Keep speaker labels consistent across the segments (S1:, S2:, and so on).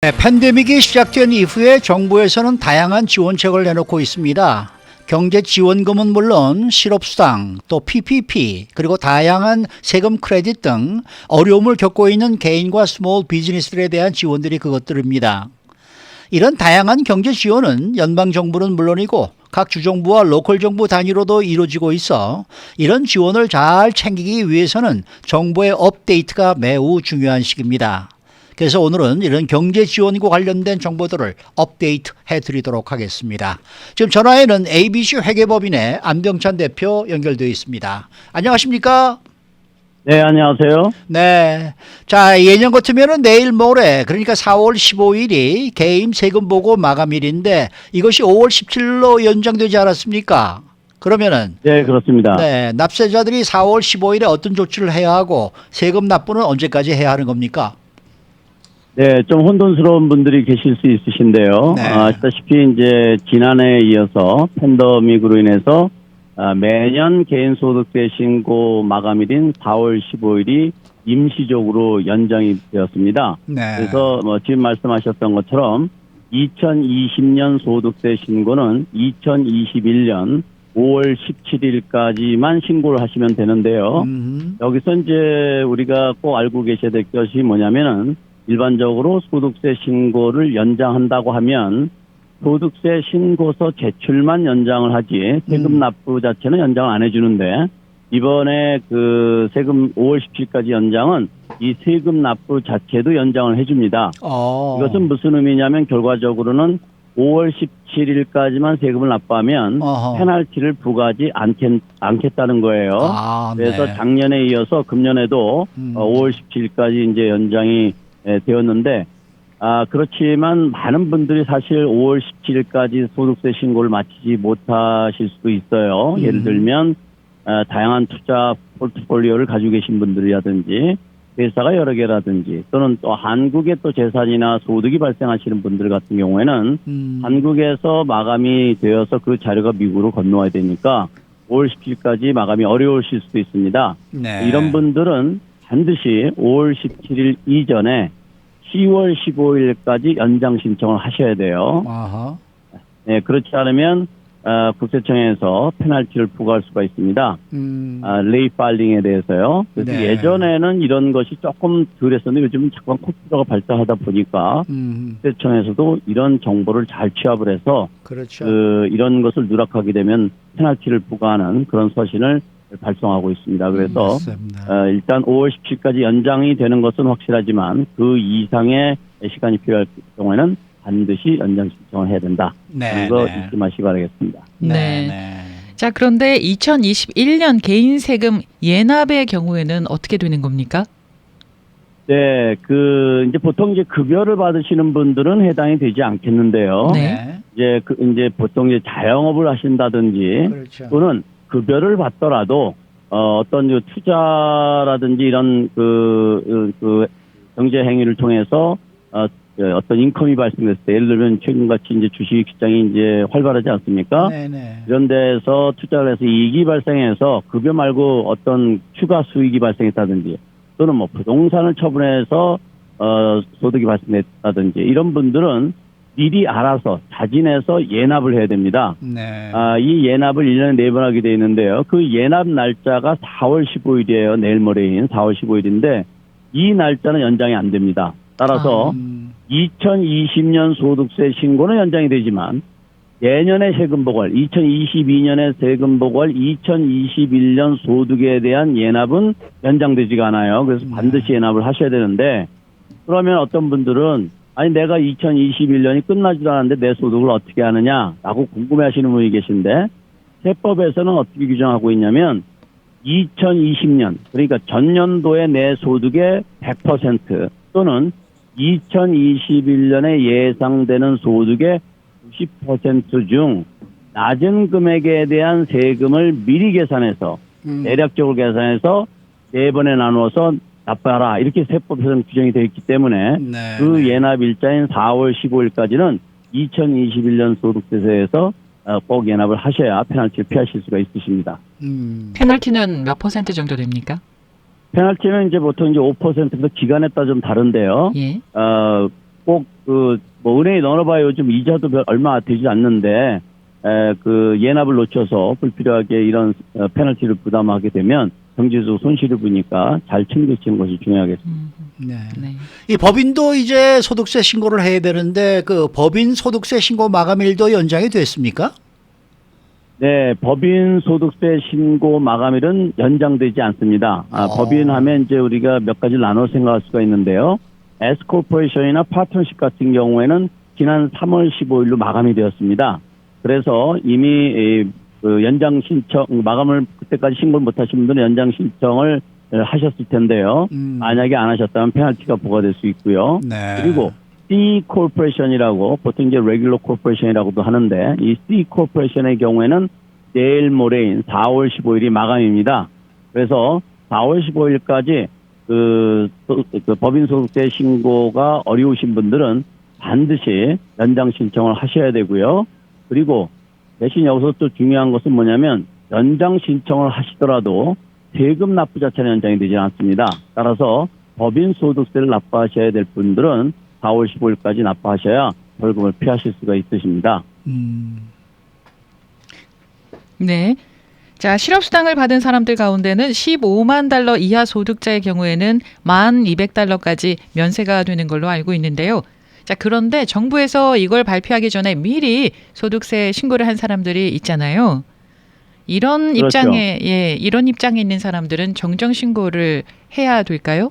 S1: 네, 팬데믹이 시작된 이후에 정부에서는 다양한 지원책을 내놓고 있습니다. 경제 지원금은 물론 실업수당, 또 PPP, 그리고 다양한 세금 크레딧 등 어려움을 겪고 있는 개인과 스몰 비즈니스들에 대한 지원들이 그것들입니다. 이런 다양한 경제 지원은 연방정부는 물론이고 각 주정부와 로컬 정부 단위로도 이루어지고 있어 이런 지원을 잘 챙기기 위해서는 정부의 업데이트가 매우 중요한 시기입니다. 그래서 오늘은 이런 경제 지원과 관련된 정보들을 업데이트 해드리도록 하겠습니다. 지금 전화에는 ABC 회계법인의 안병찬 대표 연결되어 있습니다. 안녕하십니까?
S2: 네, 안녕하세요.
S1: 네. 자, 예년 같으면은 내일 모레, 그러니까 4월 15일이 개인 세금 보고 마감일인데 이것이 5월 17일로 연장되지 않았습니까? 그러면은
S2: 네, 그렇습니다.
S1: 네, 납세자들이 4월 15일에 어떤 조치를 해야 하고 세금 납부는 언제까지 해야 하는 겁니까?
S2: 네, 좀 혼돈스러운 분들이 계실 수 있으신데요.
S1: 네.
S2: 아시다시피 이제 지난해에 이어서 팬데믹으로 인해서 매년 개인소득세 신고 마감일인 4월 15일이 임시적으로 연장이 되었습니다.
S1: 네.
S2: 그래서 지금 말씀하셨던 것처럼 2020년 소득세 신고는 2021년 5월 17일까지만 신고를 하시면 되는데요. 여기서 이제 우리가 꼭 알고 계셔야 될 것이 뭐냐면은 일반적으로 소득세 신고를 연장한다고 하면 소득세 신고서 제출만 연장을 하지 세금 납부 자체는 연장을 안 해주는데 이번에 그 세금 5월 17일까지 연장은 이 세금 납부 자체도 연장을 해줍니다. 이것은 무슨 의미냐면 결과적으로는 5월 17일까지만 세금을 납부하면 페널티를 부과하지 않겠다는 거예요. 그래서
S1: 네.
S2: 작년에 이어서 금년에도 5월 17일까지 이제 연장이 되었는데 그렇지만 많은 분들이 사실 5월 17일까지 소득세 신고를 마치지 못하실 수도 있어요. 예를 들면 다양한 투자 포트폴리오를 가지고 계신 분들이라든지 회사가 여러 개라든지 또는 또 한국에 또 재산이나 소득이 발생하시는 분들 같은 경우에는 한국에서 마감이 되어서 그 자료가 미국으로 건너와야 되니까 5월 17일까지 마감이 어려우실 수도 있습니다.
S1: 네.
S2: 이런 분들은 반드시 5월 17일 이전에 10월 15일까지 연장 신청을 하셔야 돼요. 네, 그렇지 않으면 국세청에서 페널티를 부과할 수가 있습니다. 레이 파일링에 대해서요. 그래서
S1: 네.
S2: 예전에는 이런 것이 조금 덜했었는데 요즘은 자꾸만 컴퓨터가 발달하다 보니까 국세청에서도 이런 정보를 잘 취합을 해서
S1: 그렇죠.
S2: 이런 것을 누락하게 되면 페널티를 부과하는 그런 서신을 발송하고 있습니다. 그래서 일단 5월 17일까지 연장이 되는 것은 확실하지만 그 이상의 시간이 필요할 경우에는 반드시 연장 신청을 해야 된다.
S1: 네.
S2: 그거 잊지 마시기 바라겠습니다.
S1: 네.
S3: 자, 그런데 2021년 개인 세금 예납의 경우에는 어떻게 되는 겁니까?
S2: 네, 이제 보통 이제 급여를 받으시는 분들은 해당이 되지 않겠는데요.
S3: 네.
S2: 이제 보통 이제 자영업을 하신다든지
S1: 그렇죠.
S2: 또는 급여를 받더라도 어떤 투자라든지 이런 경제 행위를 통해서 어떤 인컴이 발생했을 때 예를 들면 최근같이 이제 주식 시장이 이제 활발하지 않습니까?
S1: 네네.
S2: 이런 데서 투자를 해서 이익이 발생해서 급여 말고 어떤 추가 수익이 발생했다든지 또는 뭐 부동산을 처분해서 소득이 발생했다든지 이런 분들은 미리 알아서 자진해서 예납을 해야 됩니다.
S1: 네.
S2: 이 예납을 1년에 4번 하게 되어 있는데요. 그 예납 날짜가 4월 15일이에요. 내일 모레인 4월 15일인데 이 날짜는 연장이 안 됩니다. 따라서 2020년 소득세 신고는 연장이 되지만 내년의 세금 보고할, 2022년의 세금 보고할 2021년 소득에 대한 예납은 연장되지가 않아요. 그래서 반드시 예납을 하셔야 되는데 그러면 어떤 분들은 아니 내가 2021년이 끝나지도 않았는데 내 소득을 어떻게 하느냐라고 궁금해하시는 분이 계신데 세법에서는 어떻게 규정하고 있냐면 2020년 그러니까 전년도의 내 소득의 100% 또는 2021년에 예상되는 소득의 90% 중 낮은 금액에 대한 세금을 미리 계산해서 대략적으로 계산해서 4번에 나누어서 납부하라 이렇게 세법에서는 규정이 되어 있기 때문에 그 예납 일자인 4월 15일까지는 2021년 소득세에서 꼭 예납을 하셔야 페널티를 피하실 수가 있으십니다.
S3: 페널티는 몇 퍼센트 정도 됩니까?
S2: 페널티는 이제 보통 이제 5%에서 기간에 따라 좀 다른데요.
S3: 예.
S2: 꼭 뭐 은행에 넣어봐야 요즘 이자도 얼마 되지 않는데 그 예납을 놓쳐서 불필요하게 이런 페널티를 부담하게 되면 경제적 손실을 보니까 잘 챙기시는 것이 중요하겠습니다.
S1: 네.
S3: 네.
S1: 이 법인도 이제 소득세 신고를 해야 되는데 그 법인 소득세 신고 마감일도 연장이 됐습니까?
S2: 네, 법인 소득세 신고 마감일은 연장되지 않습니다. 법인 하면 이제 우리가 몇 가지를 나눠 생각할 수가 있는데요. S코퍼레이션이나 파트너십 같은 경우에는 지난 3월 15일로 마감이 되었습니다. 그래서 이미 그 연장 신청, 마감을 그때까지 신고를 못 하신 분들은 연장 신청을 하셨을 텐데요. 만약에 안 하셨다면 페널티가 부과될 수 있고요.
S1: 네.
S2: 그리고 C 코퍼레이션이라고 보통 이제 레귤러 코퍼레이션이라고도 하는데 이 C 코퍼레이션의 경우에는 내일 모레인 4월 15일이 마감입니다. 그래서 4월 15일까지 그 법인 소득세 신고가 어려우신 분들은 반드시 연장 신청을 하셔야 되고요. 그리고 대신 여기서 또 중요한 것은 뭐냐면 연장 신청을 하시더라도 세금 납부 자체는 연장이 되지 않습니다. 따라서 법인 소득세를 납부하셔야 될 분들은 4월 15일까지 납부하셔야 벌금을 피하실 수가 있으십니다.
S3: 네. 자, 실업수당을 받은 사람들 가운데는 15만 달러 이하 소득자의 경우에는 1,200달러까지 면세가 되는 걸로 알고 있는데요. 자, 그런데 정부에서 이걸 발표하기 전에 미리 소득세 신고를 한 사람들이 있잖아요. 이런
S2: 그렇죠.
S3: 이런 입장에 있는 사람들은 정정 신고를 해야 될까요?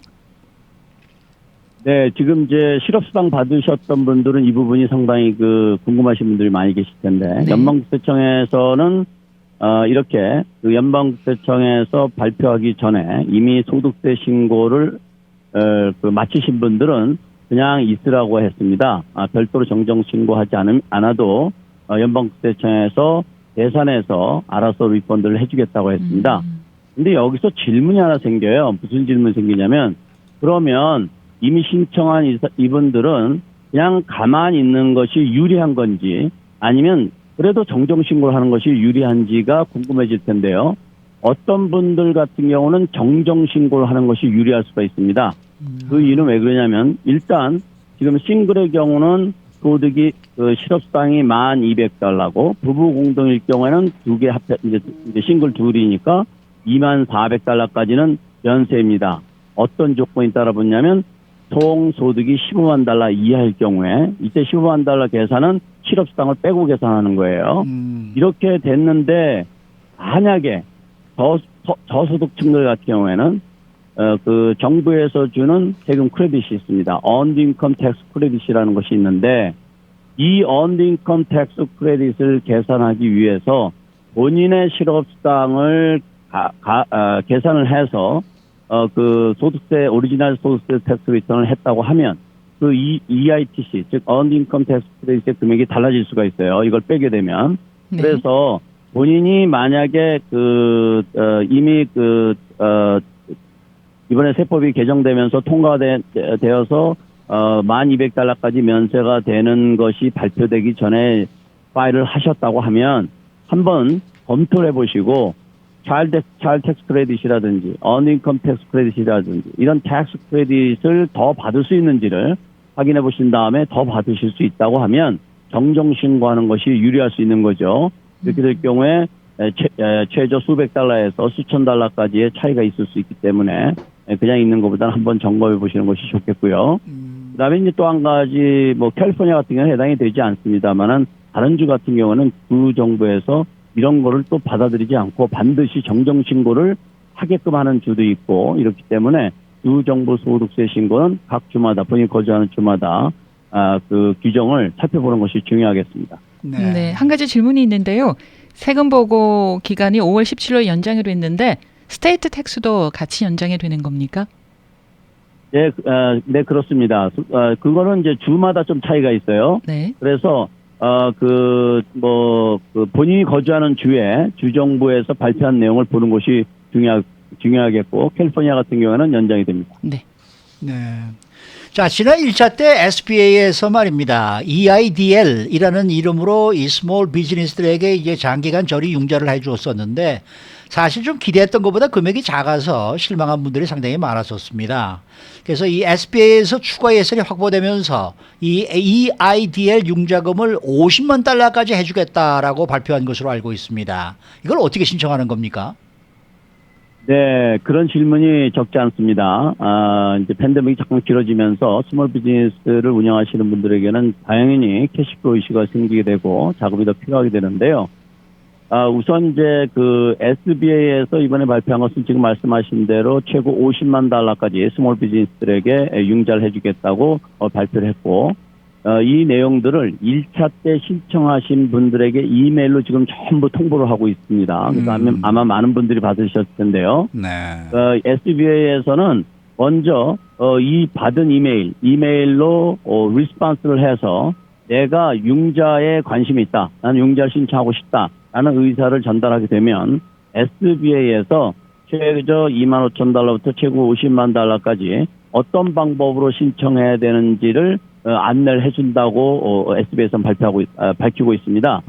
S2: 네, 지금 이제 실업수당 받으셨던 분들은 이 부분이 상당히 궁금하신 분들이 많이 계실 텐데,
S3: 네.
S2: 연방국세청에서는 이렇게 연방국세청에서 발표하기 전에 이미 소득세 신고를 마치신 분들은 그냥 있으라고 했습니다. 별도로 정정 신고하지 않아도 연방국세청에서 계산해서 알아서 리펀드를 해주겠다고 했습니다. 근데 여기서 질문이 하나 생겨요. 무슨 질문이 생기냐면, 그러면 이미 신청한 이분들은 그냥 가만히 있는 것이 유리한 건지 아니면 그래도 정정신고를 하는 것이 유리한지가 궁금해질 텐데요. 어떤 분들 같은 경우는 정정신고를 하는 것이 유리할 수가 있습니다. 그 이유는 왜 그러냐면 일단 지금 싱글의 경우는 소득이 실업수당이 1,200달러고 부부 공동일 경우에는 두 개 합해 이제 싱글 둘이니까 24,400달러까지는 면세입니다. 어떤 조건이 따라 붙냐면 총 소득이 15만 달러 이하일 경우에 이때 15만 달러 계산은 실업수당을 빼고 계산하는 거예요. 이렇게 됐는데 만약에 저소득층들 같은 경우에는 정부에서 주는 세금 크레딧이 있습니다. Earned Income Tax Credit이라는 것이 있는데 이 Earned Income Tax Credit을 계산하기 위해서 본인의 실업수당을 계산을 해서 소득세 오리지널 소득세 텍스 리턴을 했다고 하면 그 EITC 즉 Earned Income Tax Credit의 금액이 달라질 수가 있어요. 이걸 빼게 되면.
S3: 네.
S2: 그래서 본인이 만약에 이미 이번에 세법이 개정되면서 통과되어서 1,200달러까지 면세가 되는 것이 발표되기 전에 파일을 하셨다고 하면 한번 검토를 해보시고 차일드 텍스 크레딧이라든지 어닝컴 텍스 크레딧이라든지 이런 텍스 크레딧을 더 받을 수 있는지를 확인해 보신 다음에 더 받으실 수 있다고 하면 정정 신고하는 것이 유리할 수 있는 거죠. 이렇게 될 경우에 최저 수백 달러에서 수천 달러까지의 차이가 있을 수 있기 때문에 그냥 있는 것보다는 한번 점검해 보시는 것이 좋겠고요. 그다음에 이제 또 한 가지 캘리포니아 같은 경우는 해당이 되지 않습니다만은 다른 주 같은 경우는 그 정부에서 이런 거를 또 받아들이지 않고 반드시 정정 신고를 하게끔 하는 주도 있고 이렇기 때문에 주 정부 소득세 신고는 각 주마다 본인이 거주하는 주마다 그 규정을 살펴보는 것이 중요하겠습니다.
S3: 네, 한 가지 질문이 있는데요. 세금 보고 기간이 5월 17일 연장으로 했는데 스테이트 텍스도 같이 연장이 되는 겁니까?
S2: 네, 네 그렇습니다. 그거는 이제 주마다 좀 차이가 있어요.
S3: 네.
S2: 그래서 본인이 거주하는 주에 주정부에서 발표한 내용을 보는 것이 중요하겠고 캘리포니아 같은 경우는 연장이 됩니다.
S3: 네.
S1: 네. 자, 지난 1차 때 SBA에서 말입니다. EIDL이라는 이름으로 이 스몰 비즈니스들에게 이제 장기간 저리 융자를 해 주었었는데 사실 좀 기대했던 것보다 금액이 작아서 실망한 분들이 상당히 많았었습니다. 그래서 이 SBA에서 추가 예산이 확보되면서 이 EIDL 융자금을 50만 달러까지 해주겠다라고 발표한 것으로 알고 있습니다. 이걸 어떻게 신청하는 겁니까?
S2: 네, 그런 질문이 적지 않습니다. 이제 팬데믹이 잠깐 길어지면서 스몰 비즈니스를 운영하시는 분들에게는 당연히 캐시플로우 이슈가 생기게 되고 자금이 더 필요하게 되는데요. 우선 이제 그 SBA에서 이번에 발표한 것은 지금 말씀하신 대로 최고 50만 달러까지 스몰 비즈니스들에게 융자를 해주겠다고 발표를 했고, 이 내용들을 1차 때 신청하신 분들에게 이메일로 지금 전부 통보를 하고 있습니다. 그래서 아마 많은 분들이 받으셨을 텐데요.
S1: 네.
S2: SBA에서는 먼저 이 받은 이메일로 리스폰스를 해서 내가 융자에 관심이 있다, 나는 융자를 신청하고 싶다 라는 의사를 전달하게 되면 SBA에서 최저 25,000달러부터 최고 50만 달러까지 어떤 방법으로 신청해야 되는지를 안내를 해준다고 SBA에서는 밝히고 있습니다.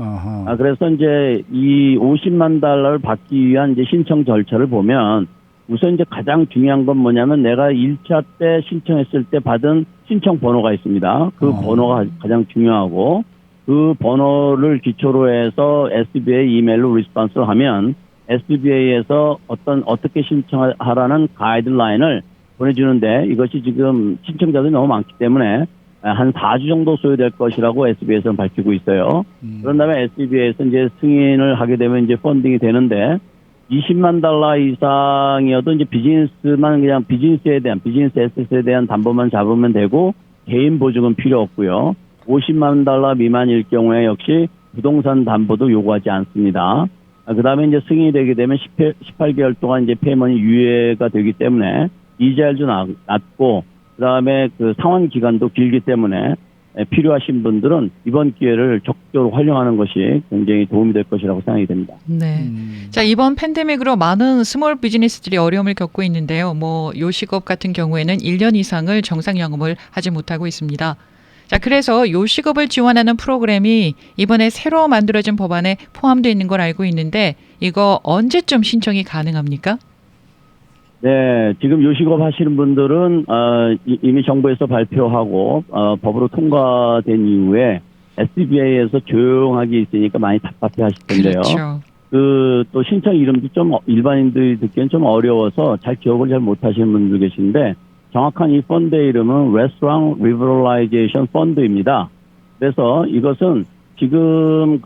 S2: 그래서 이제 이 50만 달러를 받기 위한 이제 신청 절차를 보면 우선 이제 가장 중요한 건 뭐냐면 내가 1차 때 신청했을 때 받은 신청 번호가 있습니다. 그 번호가 가장 중요하고 그 번호를 기초로 해서 SBA 이메일로 리스폰스를 하면 SBA에서 어떻게 신청하라는 가이드라인을 보내주는데 이것이 지금 신청자들이 너무 많기 때문에 한 4주 정도 소요될 것이라고 SBA에서는 밝히고 있어요. 그런 다음에 SBA에서 이제 승인을 하게 되면 이제 펀딩이 되는데 20만 달러 이상이어도 이제 비즈니스만 그냥 비즈니스 에셋에 대한 담보만 잡으면 되고 개인 보증은 필요 없고요. 50만 달러 미만일 경우에 역시 부동산 담보도 요구하지 않습니다. 그 다음에 이제 승인이 되게 되면 18개월 동안 이제 페이먼이 유예가 되기 때문에 이자율도 낮고 그 다음에 그 상환 기간도 길기 때문에 필요하신 분들은 이번 기회를 적극적으로 활용하는 것이 굉장히 도움이 될 것이라고 생각이 됩니다.
S3: 네. 자, 이번 팬데믹으로 많은 스몰 비즈니스들이 어려움을 겪고 있는데요. 뭐 요식업 같은 경우에는 1년 이상을 정상 영업을 하지 못하고 있습니다. 자, 그래서 요식업을 지원하는 프로그램이 이번에 새로 만들어진 법안에 포함되어 있는 걸 알고 있는데 이거 언제쯤 신청이 가능합니까?
S2: 네, 지금 요식업 하시는 분들은 이미 정부에서 발표하고 법으로 통과된 이후에 SBA에서 조용하게 있으니까 많이 답답해 하실 텐데요.
S3: 그렇죠.
S2: 또 신청 이름도 좀 일반인들이 듣기엔 좀 어려워서 잘 기억을 잘 못하시는 분들 계신데 정확한 이 펀드의 이름은 Restaurant Revitalization Fund입니다. 그래서 이것은 지금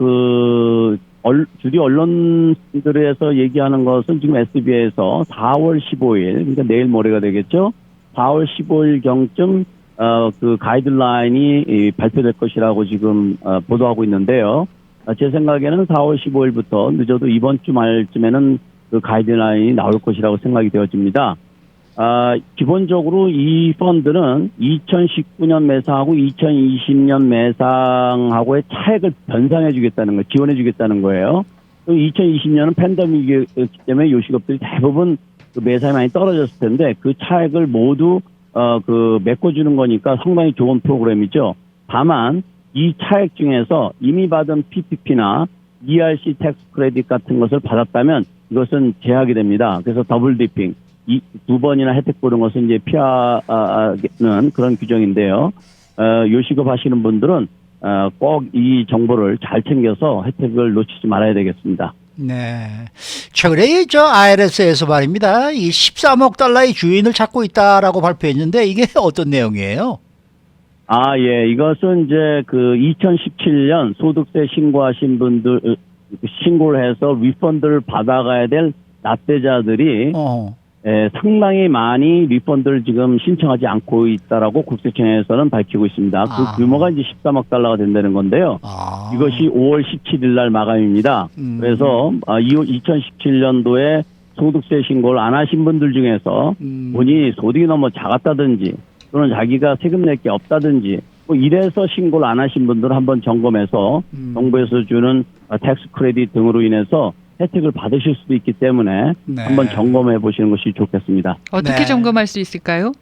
S2: 주류 언론들에서 얘기하는 것은 지금 SBA에서 4월 15일, 그러니까 내일 모레가 되겠죠. 4월 15일경쯤 그 가이드라인이 발표될 것이라고 지금 보도하고 있는데요. 제 생각에는 4월 15일부터 늦어도 이번 주 말쯤에는 그 가이드라인이 나올 것이라고 생각이 되어집니다. 기본적으로 이 펀드는 2019년 매상하고 2020년 매상하고의 차액을 변상해 주겠다는 거, 지원해 주겠다는 거예요. 또 2020년은 팬데믹이기 때문에 요식업들이 대부분 그 매상이 많이 떨어졌을 텐데 그 차액을 모두 메꿔주는 거니까 상당히 좋은 프로그램이죠. 다만 이 차액 중에서 이미 받은 PPP나 ERC 텍스 크레딧 같은 것을 받았다면 이것은 제약이 됩니다. 그래서 더블 디핑. 두 번이나 혜택 보는 것은 이제 피하는 그런 규정인데요. 요식업 하시는 분들은 꼭 이 정보를 잘 챙겨서 혜택을 놓치지 말아야 되겠습니다.
S1: 네. 최근에 IRS에서 말입니다. 이 13억 달러의 주인을 찾고 있다라고 발표했는데 이게 어떤 내용이에요?
S2: 예. 이것은 이제 그 2017년 소득세 신고하신 분들, 신고를 해서 리펀드를 받아가야 될 납세자들이 상당히 많이 리펀드를 지금 신청하지 않고 있다라고 국세청에서는 밝히고 있습니다. 그 규모가 이제 13억 달러가 된다는 건데요. 이것이 5월 17일 날 마감입니다. 그래서 2017년도에 소득세 신고를 안 하신 분들 중에서 본인이 소득이 너무 작았다든지 또는 자기가 세금 낼 게 없다든지 뭐 이래서 신고를 안 하신 분들은 한번 점검해서 정부에서 주는 텍스 크레딧 등으로 인해서 혜택을 받으실 수도 있기 때문에 한번 점검해 보시는 것이 좋겠습니다.
S3: 어떻게 점검할 수 있을까요?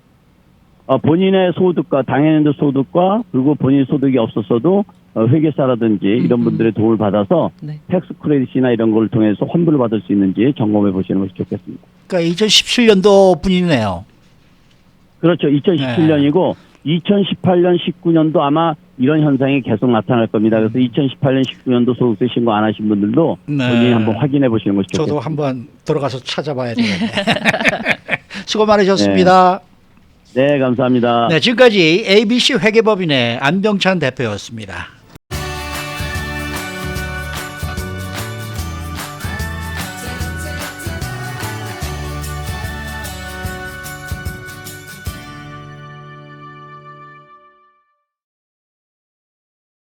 S2: 본인의 소득과 당연인들 소득과 그리고 본인 소득이 없었어도 회계사라든지 이런 분들의 도움을 받아서
S3: 네.
S2: 텍스 크레딧이나 이런 걸 통해서 환불을 받을 수 있는지 점검해 보시는 것이 좋겠습니다.
S1: 그러니까 2017년도 분이네요.
S2: 그렇죠. 2017년이고 2018년, 19년도 아마 이런 현상이 계속 나타날 겁니다. 그래서 2018년, 19년도 소득세 신고 안 하신 분들도
S1: 네.
S2: 본인이 한번 확인해 보시는 것이
S1: 저도
S2: 좋겠습니다.
S1: 한번 들어가서 찾아봐야 되겠네. 수고 많으셨습니다.
S2: 네, 감사합니다.
S1: 네, 지금까지 ABC 회계법인의 안병찬 대표였습니다.